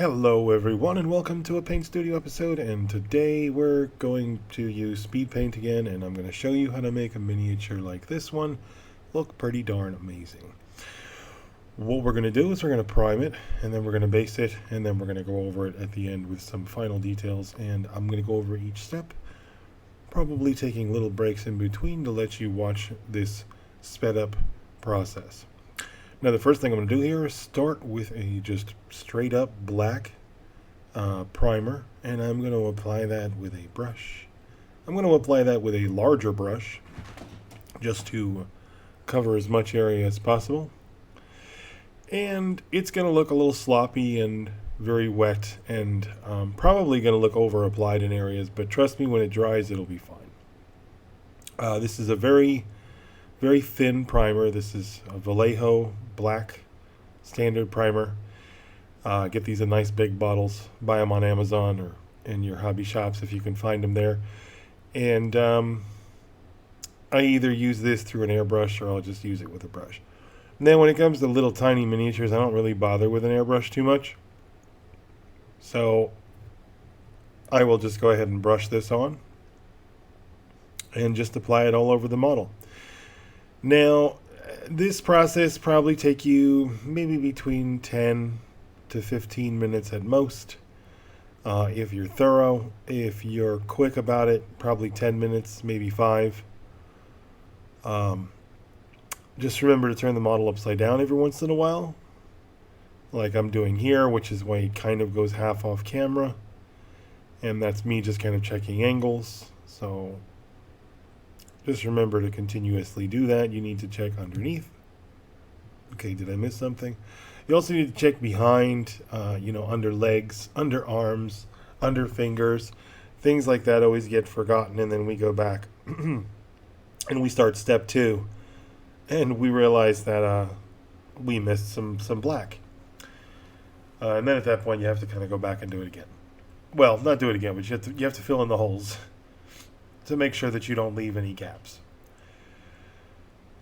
Hello everyone and welcome to a Paint Studio episode, and today we're going to use speed paint again, and I'm going to show you how to make a miniature like this one look pretty darn amazing. What we're going to do is we're going to prime it, and then we're going to base it, and then we're going to go over it at the end with some final details, and I'm going to go over each step, probably taking little breaks in between to let you watch this sped up process. Now the first thing I'm going to do here is start with a just straight up black primer, and I'm going to apply that with a brush. I'm going to apply that with a larger brush just to cover as much area as possible. And it's going to look a little sloppy and very wet, and probably going to look over applied in areas, but trust me, when it dries it'll be fine. This is a very thin primer. This is a Vallejo black standard primer. Get these in nice big bottles. Buy them on Amazon or in your hobby shops if you can find them there. And I either use this through an airbrush or I'll just use it with a brush. And then when it comes to little tiny miniatures, I don't really bother with an airbrush too much. So I will just go ahead and brush this on and just apply it all over the model. Now, this process probably take you maybe between 10 to 15 minutes at most. If you're thorough, if you're quick about it, probably 10 minutes, maybe 5. Just remember to turn the model upside down every once in a while, like I'm doing here, which is why it kind of goes half off camera. And that's me just kind of checking angles. So just remember to continuously do that. You need to check underneath. Okay, did I miss something? You also need to check behind, under legs, under arms, under fingers. Things like that always get forgotten, and then we go back and we start step 2. And we realize that we missed some black. And then at that point you have to kind of go back and do it again. Well, not do it again, but you have to fill in the holes to make sure that you don't leave any gaps.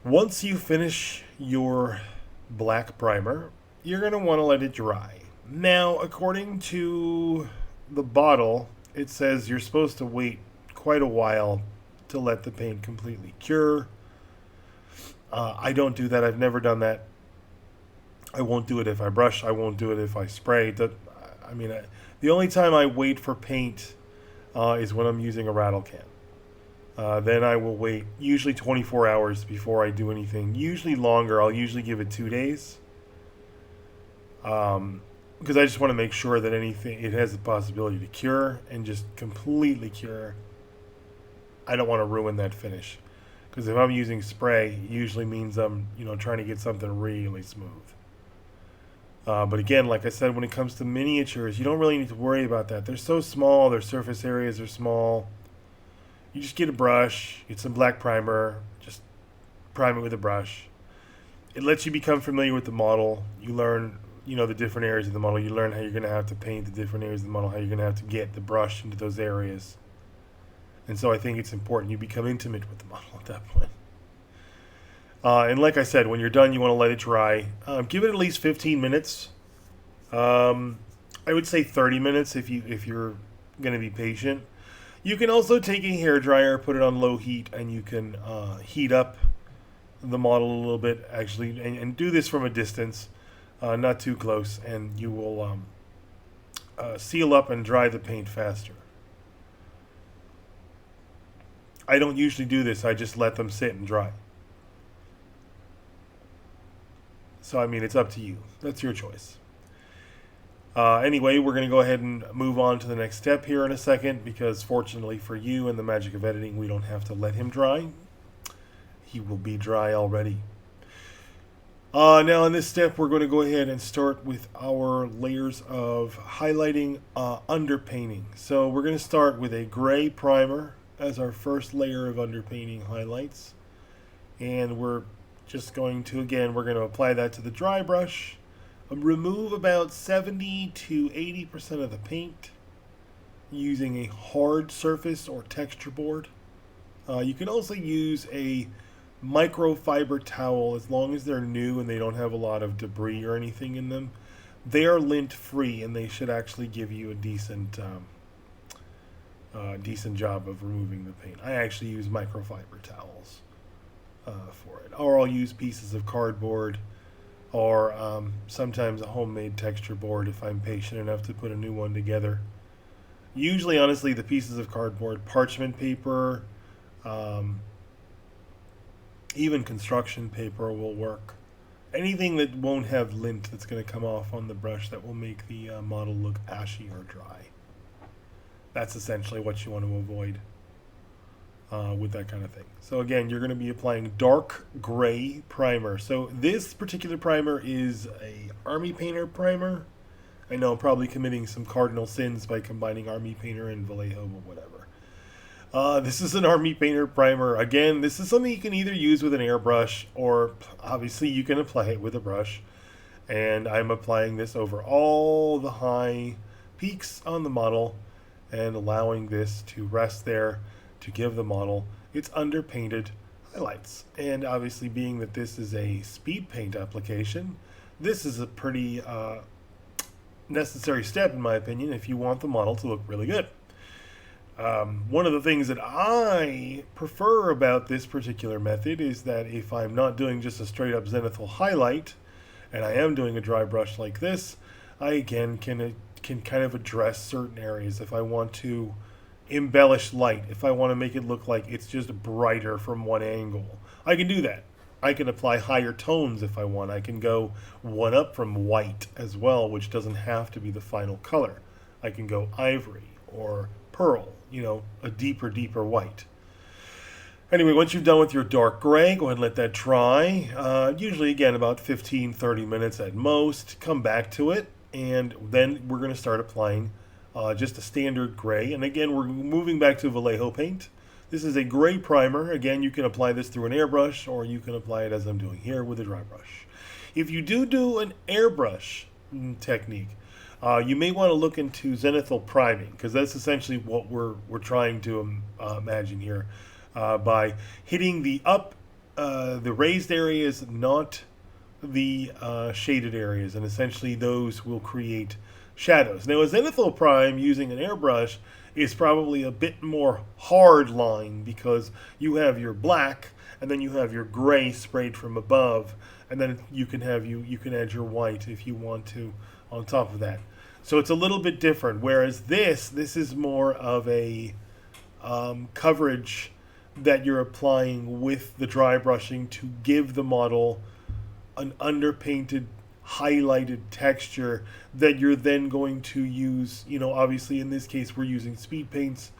Once you finish your black primer, you're going to want to let it dry. Now, according to the bottle, it says you're supposed to wait quite a while to let the paint completely cure. I don't do that. I've never done that. I won't do it if I brush. I won't do it if I spray. The only time I wait for paint is when I'm using a rattle can. Then I will wait usually 24 hours before I do anything. Usually longer. I'll usually give it 2 days. Because I just want to make sure that it has the possibility to cure and just completely cure. I don't want to ruin that finish. Because if I'm using spray, it usually means I'm trying to get something really smooth. But again, like I said, when it comes to miniatures, you don't really need to worry about that. They're so small. Their surface areas are small. You just get a brush, get some black primer, just prime it with a brush. It lets you become familiar with the model. You learn, the different areas of the model. You learn how you're going to have to paint the different areas of the model, how you're going to have to get the brush into those areas. And so I think it's important you become intimate with the model at that point. And like I said, when you're done, you want to let it dry. Give it at least 15 minutes. I would say 30 minutes if you're going to be patient. You can also take a hairdryer, put it on low heat, and you can heat up the model a little bit, actually, and do this from a distance, not too close, and you will seal up and dry the paint faster. I don't usually do this. I just let them sit and dry. So, it's up to you. That's your choice. Anyway, we're going to go ahead and move on to the next step here in a second, because fortunately for you and the magic of editing, we don't have to let him dry. He will be dry already. Now in this step, we're going to go ahead and start with our layers of highlighting underpainting. So we're going to start with a gray primer as our first layer of underpainting highlights. And we're just going to, we're going to apply that to the dry brush. Remove about 70 to 80% of the paint using a hard surface or texture board. You can also use a microfiber towel as long as they're new and they don't have a lot of debris or anything in them. they are lint free, and they should actually give you a decent decent job of removing the paint. I actually use microfiber towels for it, or I'll use pieces of cardboard, or sometimes a homemade texture board if I'm patient enough to put a new one together. Usually, honestly, the pieces of cardboard, parchment paper, even construction paper will work. Anything that won't have lint that's going to come off on the brush that will make the model look ashy or dry. That's essentially what you want to avoid with that kind of thing. So again, you're going to be applying dark gray primer. So this particular primer is a Army Painter primer. I know I'm probably committing some cardinal sins by combining Army Painter and Vallejo, but whatever. This is an Army Painter primer. Again, this is something you can either use with an airbrush, or obviously you can apply it with a brush. And I'm applying this over all the high peaks on the model and allowing this to rest there to give the model its underpainted highlights. And obviously, being that this is a speed paint application, this is a pretty necessary step, in my opinion, if you want the model to look really good. One of the things that I prefer about this particular method is that if I'm not doing just a straight up zenithal highlight, and I am doing a dry brush like this, I again can kind of address certain areas. If I want to embellish light, if I want to make it look like it's just brighter from one angle, I can do that. I can apply higher tones if I want. I can go one up from white as well, which doesn't have to be the final color. I can go ivory or pearl, a deeper white. Anyway, once you're done with your dark gray, go ahead and let that dry. Usually, again, about 15-30 minutes at most. Come back to it, and then we're going to start applying just a standard gray. And again, we're moving back to Vallejo paint. This is a gray primer. Again, you can apply this through an airbrush, or you can apply it as I'm doing here with a dry brush. If you do an airbrush technique, you may want to look into zenithal priming, because that's essentially what we're trying to imagine here. By hitting the raised areas, not the shaded areas, and essentially those will create shadows. Now, a zenithal prime using an airbrush is probably a bit more hard line, because you have your black and then you have your gray sprayed from above, and then you can add your white if you want to on top of that. So it's a little bit different. Whereas this is more of a coverage that you're applying with the dry brushing to give the model an underpainted, highlighted texture that you're then going to use. Obviously in this case we're using speed paints.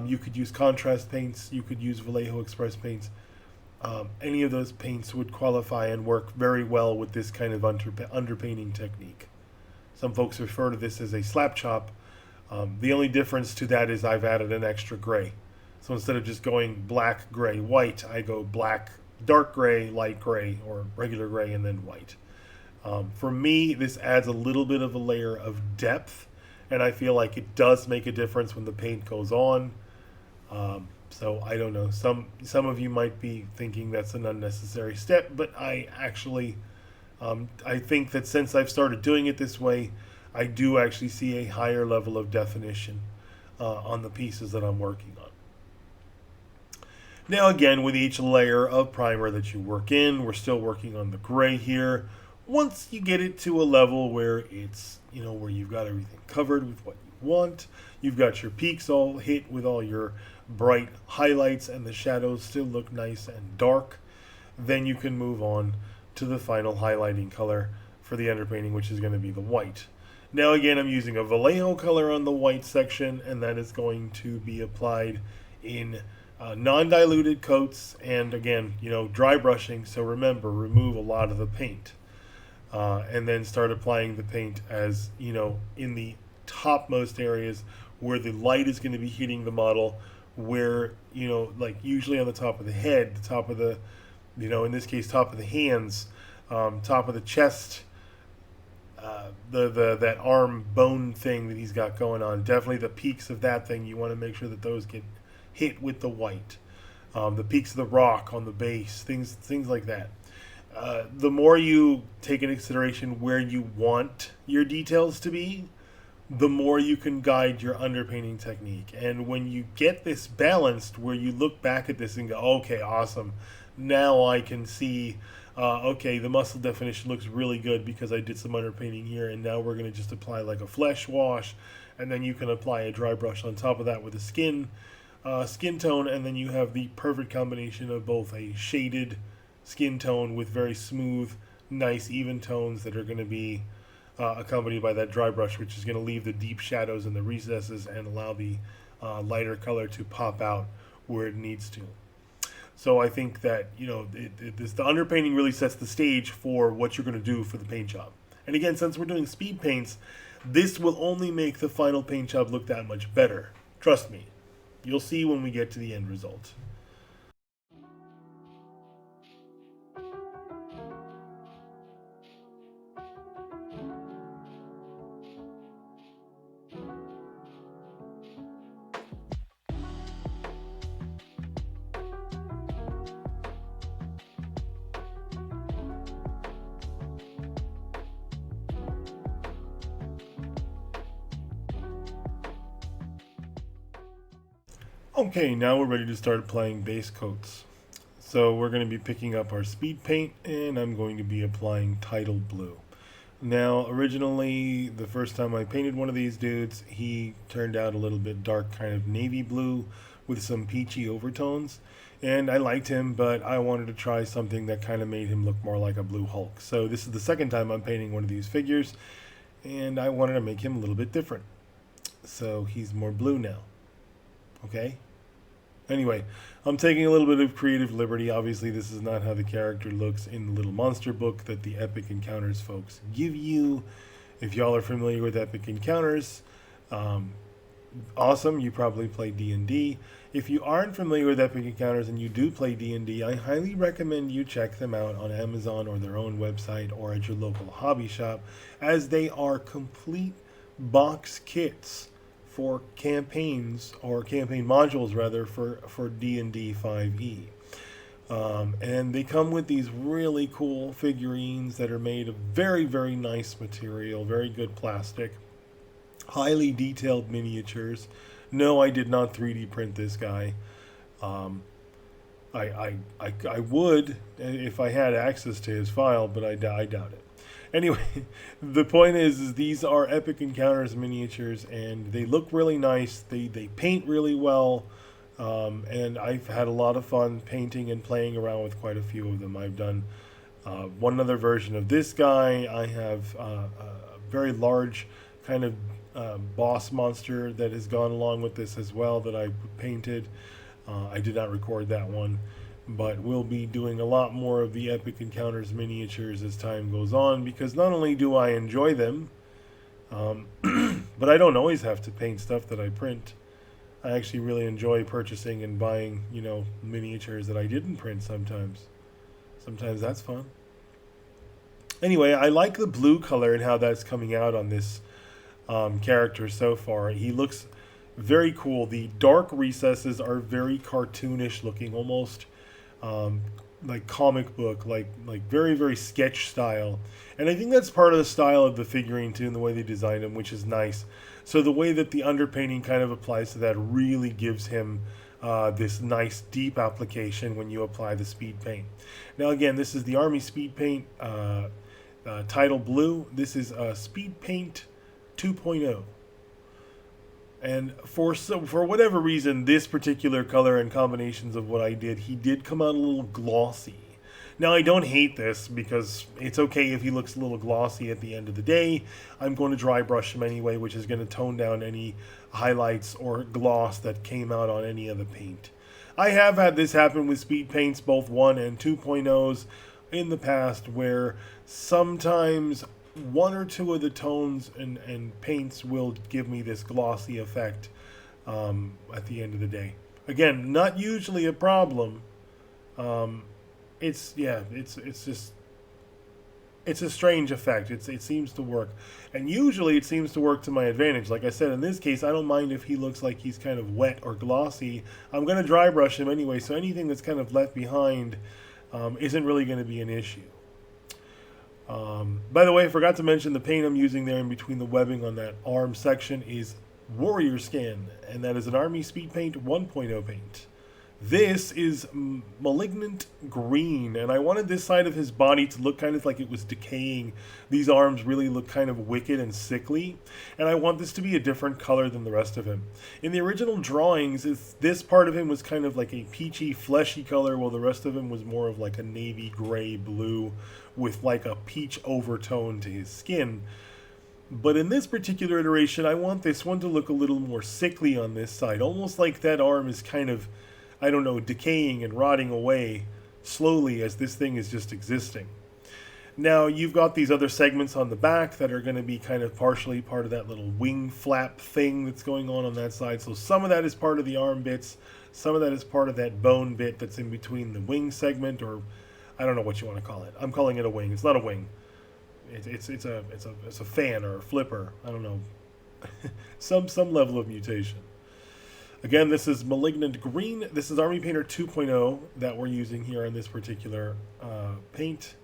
You could use contrast paints. You could use Vallejo Express paints. Any of those paints would qualify and work very well with this kind of underpainting technique. Some folks refer to this as a slap chop. The only difference to that is I've added an extra gray. So instead of just going black, gray, white, I go black, dark gray, light gray, or regular gray, and then white. For me, this adds a little bit of a layer of depth, and I feel like it does make a difference when the paint goes on. So I don't know. Some of you might be thinking that's an unnecessary step, but I actually, I think that since I've started doing it this way, I do actually see a higher level of definition on the pieces that I'm working on. Now again, with each layer of primer that you work in, we're still working on the gray here. Once you get it to a level where it's, where you've got everything covered with what you want, you've got your peaks all hit with all your bright highlights, and the shadows still look nice and dark, then you can move on to the final highlighting color for the underpainting, which is going to be the white. Now again, I'm using a Vallejo color on the white section, and that is going to be applied in non-diluted coats, and again, dry brushing. So remember, remove a lot of the paint, and then start applying the paint as in the topmost areas where the light is going to be hitting the model, where like usually on the top of the head, the top of the in this case top of the hands, top of the chest, that arm bone thing that he's got going on. Definitely the peaks of that thing, you want to make sure that those get hit with the white. The peaks of the rock on the base, things like that. the more you take into consideration where you want your details to be, the more you can guide your underpainting technique. And when you get this balanced, where you look back at this and go, okay, awesome, now I can see, okay, the muscle definition looks really good because I did some underpainting here, and now we're going to just apply like a flesh wash, and then you can apply a dry brush on top of that with a skin tone, and then you have the perfect combination of both a shaded skin tone with very smooth, nice, even tones that are going to be accompanied by that dry brush, which is going to leave the deep shadows in the recesses and allow the lighter color to pop out where it needs to. So I think that, you know, the underpainting really sets the stage for what you're going to do for the paint job. And again, since we're doing speed paints, this will only make the final paint job look that much better. Trust me. You'll see when we get to the end result. Okay, now we're ready to start applying base coats. So we're going to be picking up our speed paint, and I'm going to be applying Tidal Blue. Now, originally, the first time I painted one of these dudes, he turned out a little bit dark, kind of navy blue with some peachy overtones. And I liked him, but I wanted to try something that kind of made him look more like a blue Hulk. So this is the second time I'm painting one of these figures, and I wanted to make him a little bit different. So he's more blue now. Okay? Anyway, I'm taking a little bit of creative liberty. Obviously, this is not how the character looks in the little monster book that the Epic Encounters folks give you. If y'all are familiar with Epic Encounters, awesome, you probably play D&D. If you aren't familiar with Epic Encounters and you do play D&D, I highly recommend you check them out on Amazon or their own website or at your local hobby shop, as they are complete box kits for campaigns, or campaign modules rather, for D&D 5e. And they come with these really cool figurines that are made of very, very nice material, very good plastic, highly detailed miniatures. No, I did not 3D print this guy. I would if I had access to his file, but I doubt it. Anyway, the point is these are Epic Encounters miniatures, and they look really nice. They paint really well, and I've had a lot of fun painting and playing around with quite a few of them. I've done one other version of this guy. I have a very large kind of boss monster that has gone along with this as well that I painted. I did not record that one, but we'll be doing a lot more of the Epic Encounters miniatures as time goes on, because not only do I enjoy them, but I don't always have to paint stuff that I print. I actually really enjoy purchasing and buying, you know, miniatures that I didn't print sometimes. Sometimes that's fun. Anyway, I like the blue color and how that's coming out on this character so far. He looks very cool. The dark recesses are very cartoonish looking, almost like comic book, like very, very sketch style. And I think that's part of the style of the figurine too, and the way they designed him, which is nice. So the way that the underpainting kind of applies to that really gives him this nice deep application when you apply the speed paint. Now again, this is the Army Speed Paint Tidal Blue. This is Speed Paint 2.0. And for whatever reason, this particular color and combinations of what I did, he did come out a little glossy. Now, I don't hate this, because it's okay if he looks a little glossy at the end of the day. I'm going to dry brush him anyway, which is going to tone down any highlights or gloss that came out on any of the paint. I have had this happen with speed paints, both 1 and 2.0s, in the past, where sometimes one or two of the tones and paints will give me this glossy effect at the end of the day. Again, not usually a problem. It's a strange effect. It seems to work, and usually it seems to work to my advantage. Like I said, in this case, I don't mind if he looks like he's kind of wet or glossy. I'm going to dry brush him anyway, so anything that's kind of left behind isn't really going to be an issue. By the way, I forgot to mention the paint I'm using there in between the webbing on that arm section is Warrior Skin, and that is an Army Speed Paint 1.0 paint. This is Malignant Green, and I wanted this side of his body to look kind of like it was decaying. These arms really look kind of wicked and sickly, and I want this to be a different color than the rest of him. In the original drawings, this part of him was kind of like a peachy, fleshy color, while the rest of him was more of like a navy gray blue with like a peach overtone to his skin. But in this particular iteration, I want this one to look a little more sickly on this side, almost like that arm is kind of, I don't know, decaying and rotting away slowly as this thing is just existing. Now, you've got these other segments on the back that are going to be kind of partially part of that little wing flap thing that's going on that side. So some of that is part of the arm bits. Some of that is part of that bone bit that's in between the wing segment, or I don't know what you want to call it. I'm calling it a wing. It's not a wing. It's a fan or a flipper. I don't know. some level of mutation. Again, this is Malignant Green. This is Army Painter 2.0 that we're using here on this particular paint.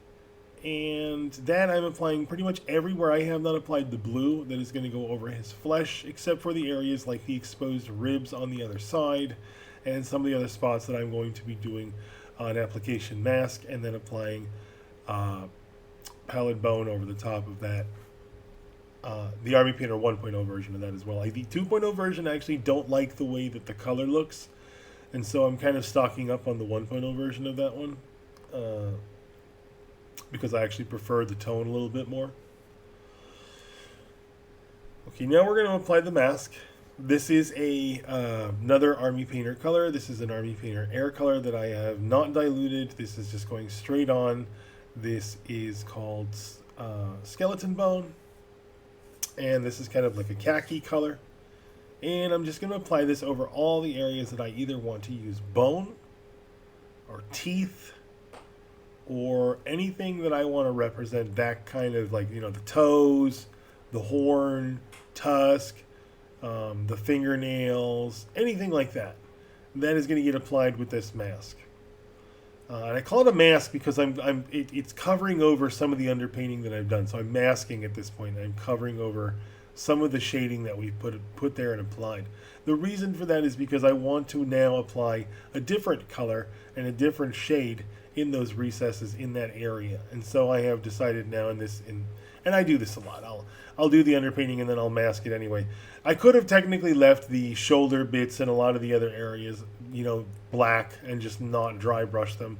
And that I'm applying pretty much everywhere. I have not applied the blue that is going to go over his flesh, except for the areas like the exposed ribs on the other side and some of the other spots that I'm going to be doing an application mask and then applying Palid Bone over the top of that. The Army Painter 1.0 version of that as well. The 2.0 version, I actually don't like the way that the color looks, and so I'm kind of stocking up on the 1.0 version of that one because I actually prefer the tone a little bit more. Okay, now we're going to apply the mask. This is another Army Painter color. This is an Army Painter Air color that I have not diluted. This is just going straight on. This is called Skeleton Bone. And this is kind of like a khaki color. And I'm just going to apply this over all the areas that I either want to use bone or teeth or anything that I want to represent that kind of, like, the toes, the horn, tusk, the fingernails, anything like that. That is going to get applied with this mask. And I call it a mask because it's covering over some of the underpainting that I've done. So I'm masking at this point. I'm covering over some of the shading that we've put there and applied. The reason for that is because I want to now apply a different color and a different shade in those recesses in that area. And so I have decided now and I do this a lot. I'll do the underpainting and then I'll mask it anyway. I could have technically left the shoulder bits and a lot of the other areas, black and just not dry brush them.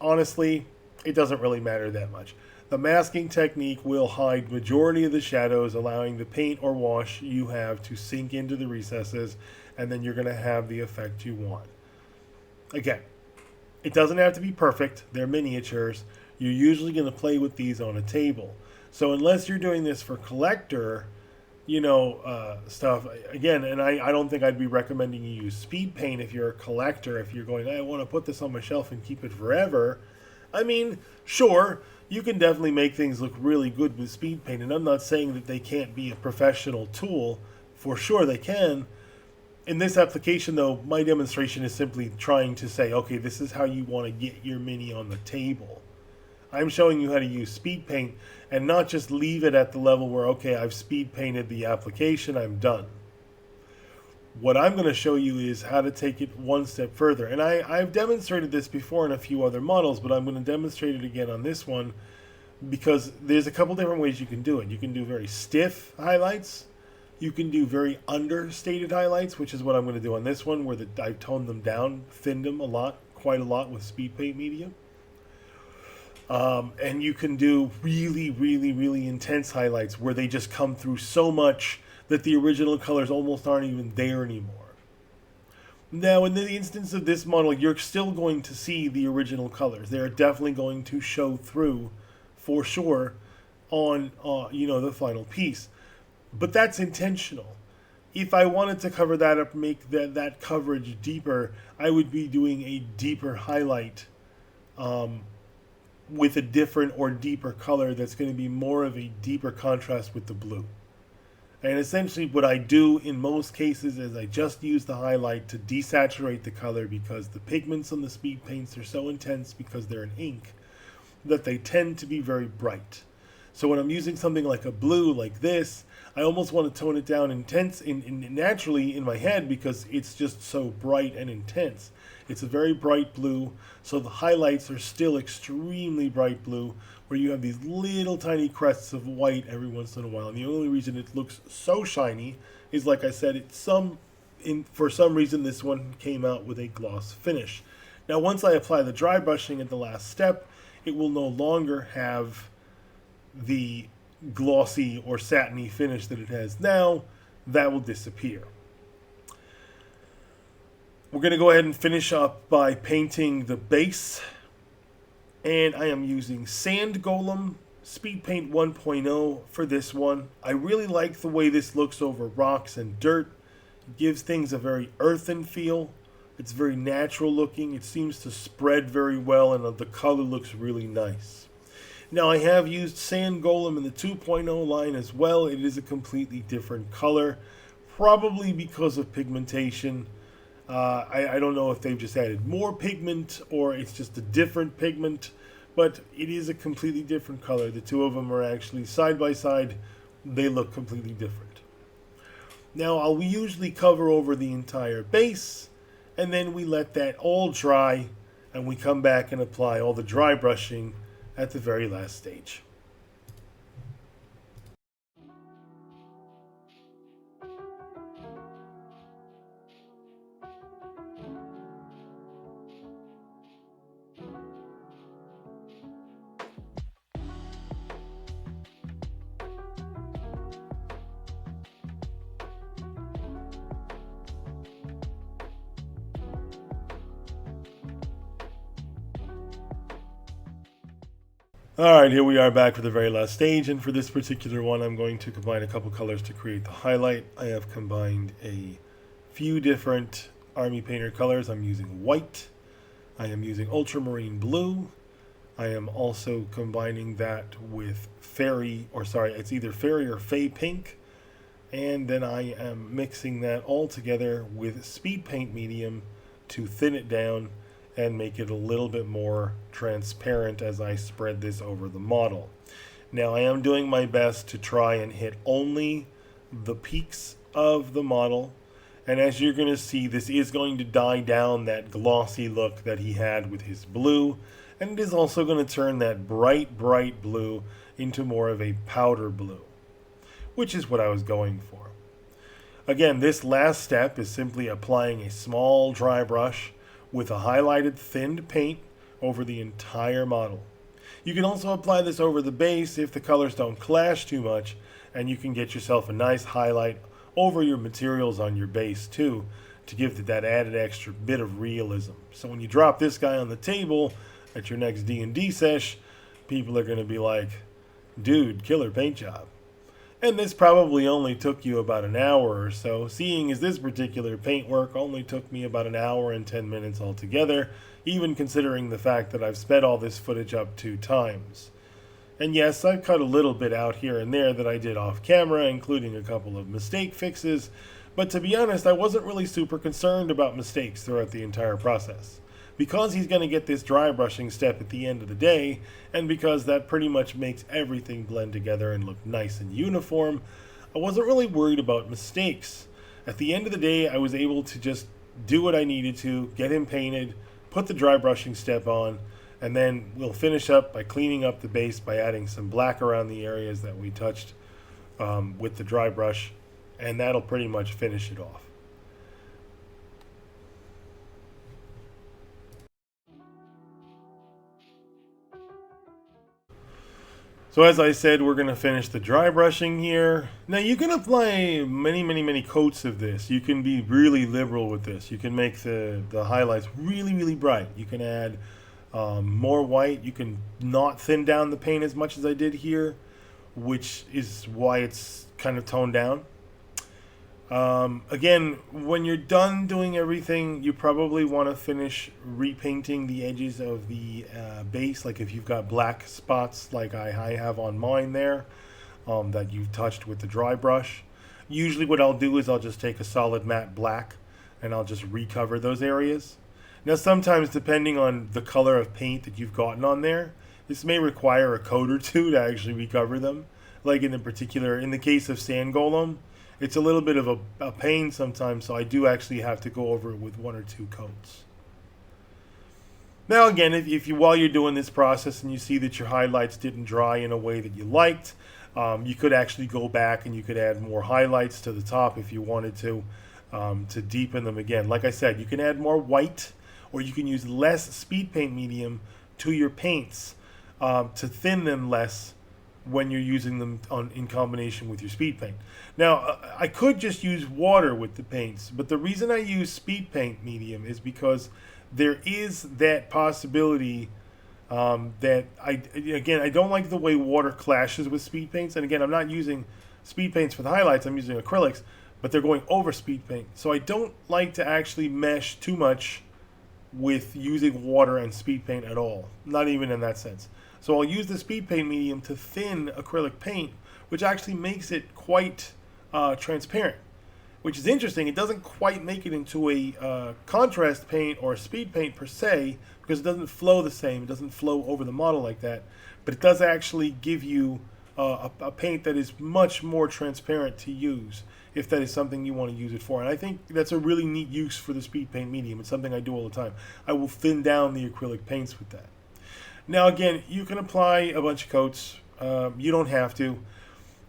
Honestly, it doesn't really matter that much. The masking technique will hide majority of the shadows, allowing the paint or wash you have to sink into the recesses, and then you're going to have the effect you want. Again, it doesn't have to be perfect. They're miniatures. You're usually going to play with these on a table. So unless you're doing this for collector, stuff, again, and I don't think I'd be recommending you use speed paint if you're a collector. If you're going, I want to put this on my shelf and keep it forever. I mean, sure, you can definitely make things look really good with speed paint, and I'm not saying that they can't be a professional tool. For sure they can. In this application, though, my demonstration is simply trying to say, okay, this is how you want to get your mini on the table. I'm showing you how to use speed paint and not just leave it at the level where, okay, I've speed painted the application, I'm done. What I'm going to show you is how to take it one step further. And I've demonstrated this before in a few other models, but I'm going to demonstrate it again on this one because there's a couple different ways you can do it. You can do very stiff highlights. You can do very understated highlights, which is what I'm going to do on this one, where I've toned them down, thinned them quite a lot with speed paint medium. And you can do really, really, really intense highlights where they just come through so much that the original colors almost aren't even there anymore. Now, in the instance of this model, you're still going to see the original colors. They're definitely going to show through, for sure, on the final piece. But that's intentional. If I wanted to cover that up, make that coverage deeper, I would be doing a deeper highlight with a different or deeper color that's going to be more of a deeper contrast with the blue. And essentially what I do in most cases is I just use the highlight to desaturate the color because the pigments on the speed paints are so intense because they're in ink that they tend to be very bright. So when I'm using something like a blue like this, I almost want to tone it down naturally in my head because it's just so bright and intense. It's a very bright blue, so the highlights are still extremely bright blue, where you have these little tiny crests of white every once in a while. And the only reason it looks so shiny is, like I said, for some reason this one came out with a gloss finish. Now once I apply the dry brushing at the last step, it will no longer have the glossy or satiny finish that it has now. That will disappear. We're going to go ahead and finish up by painting the base, and I am using Sand Golem Speed Paint 1.0 for this one. I really like the way this looks over rocks and dirt. It gives things a very earthen feel. It's very natural looking. It seems to spread very well, and the color looks really nice. Now I have used Sand Golem in the 2.0 line as well. It is a completely different color, probably because of pigmentation. I don't know if they've just added more pigment or it's just a different pigment, but it is a completely different color. The two of them are actually side by side. They look completely different. Now I'll usually cover over the entire base, and then we let that all dry, and we come back and apply all the dry brushing at the very last stage. Alright, here we are back for the very last stage, and for this particular one I'm going to combine a couple colors to create the highlight. I have combined a few different Army Painter colors. I'm using white, I am using ultramarine blue, I am also combining that with it's either fairy or fey pink, and then I am mixing that all together with speed paint medium to thin it down and make it a little bit more transparent as I spread this over the model. Now I am doing my best to try and hit only the peaks of the model, and as you're going to see, this is going to die down that glossy look that he had with his blue, and it is also going to turn that bright blue into more of a powder blue, which is what I was going for. Again, this last step is simply applying a small dry brush with a highlighted thinned paint over the entire model. You can also apply this over the base if the colors don't clash too much, and you can get yourself a nice highlight over your materials on your base too, to give that added extra bit of realism. So when you drop this guy on the table at your next D&D sesh, people are going to be like, dude, killer paint job. And this probably only took you about an hour or so, seeing as this particular paintwork only took me about an hour and 10 minutes altogether, even considering the fact that I've sped all this footage up 2 times. And yes, I've cut a little bit out here and there that I did off camera, including a couple of mistake fixes, but to be honest, I wasn't really super concerned about mistakes throughout the entire process. Because he's going to get this dry brushing step at the end of the day, and because that pretty much makes everything blend together and look nice and uniform, I wasn't really worried about mistakes. At the end of the day, I was able to just do what I needed to, get him painted, put the dry brushing step on, and then we'll finish up by cleaning up the base by adding some black around the areas that we touched with the dry brush, and that'll pretty much finish it off. So as I said, we're going to finish the dry brushing here. Now you can apply many coats of this. You can be really liberal with this. You can make the highlights really bright. You can add more white. You can not thin down the paint as much as I did here, which is why it's kind of toned down. Again, when you're done doing everything, you probably want to finish repainting the edges of the base. Like if you've got black spots like I have on mine there, that you've touched with the dry brush. Usually what I'll do is I'll just take a solid matte black and I'll just recover those areas. Now sometimes, depending on the color of paint that you've gotten on there, This may require a coat or two to actually recover them. Like in the case of Sand Golem, it's a little bit of a pain sometimes, so I do actually have to go over it with 1 or 2 coats. Now again, if you while you're doing this process and you see that your highlights didn't dry in a way that you liked, you could actually go back and you could add more highlights to the top if you wanted to deepen them again. Like I said, you can add more white, or you can use less speed paint medium to your paints to thin them less when you're using them in combination with your speed paint. Now, I could just use water with the paints, but the reason I use speed paint medium is because there is that possibility that I don't like the way water clashes with speed paints. And again, I'm not using speed paints for the highlights, I'm using acrylics, but they're going over speed paint. So I don't like to actually mesh too much with using water and speed paint at all, not even in that sense. So I'll use the speed paint medium to thin acrylic paint, which actually makes it quite transparent, which is interesting. It doesn't quite make it into a contrast paint or a speed paint per se, because it doesn't flow the same. It doesn't flow over the model like that, but it does actually give you a paint that is much more transparent to use, if that is something you want to use it for. And I think that's a really neat use for the speed paint medium. It's something I do all the time. I will thin down the acrylic paints with that. Now again, you can apply a bunch of coats. You don't have to.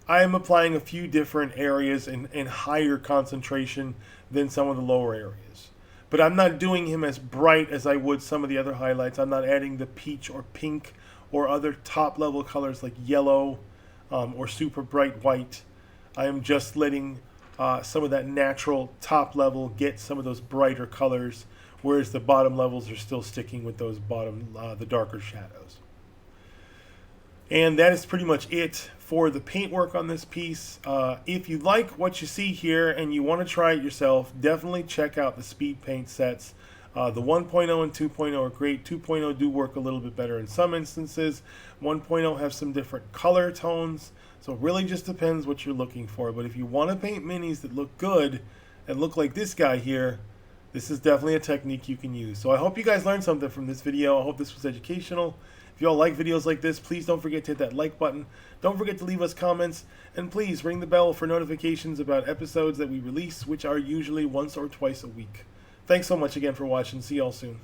I am applying a few different areas in higher concentration than some of the lower areas. But I'm not doing him as bright as I would some of the other highlights. I'm not adding the peach or pink or other top level colors like yellow or super bright white. I am just letting some of that natural top level get some of those brighter colors, whereas the bottom levels are still sticking with those the darker shadows. And that is pretty much it for the paintwork on this piece. If you like what you see here and you want to try it yourself, definitely check out the speed paint sets. The 1.0 and 2.0 are great. 2.0 do work a little bit better in some instances. 1.0 have some different color tones, so it really just depends what you're looking for. But if you want to paint minis that look good and look like this guy here, this is definitely a technique you can use. So I hope you guys learned something from this video. I hope this was educational. If you all like videos like this, please don't forget to hit that like button. Don't forget to leave us comments. And please ring the bell for notifications about episodes that we release, which are usually once or twice a week. Thanks so much again for watching. See y'all soon.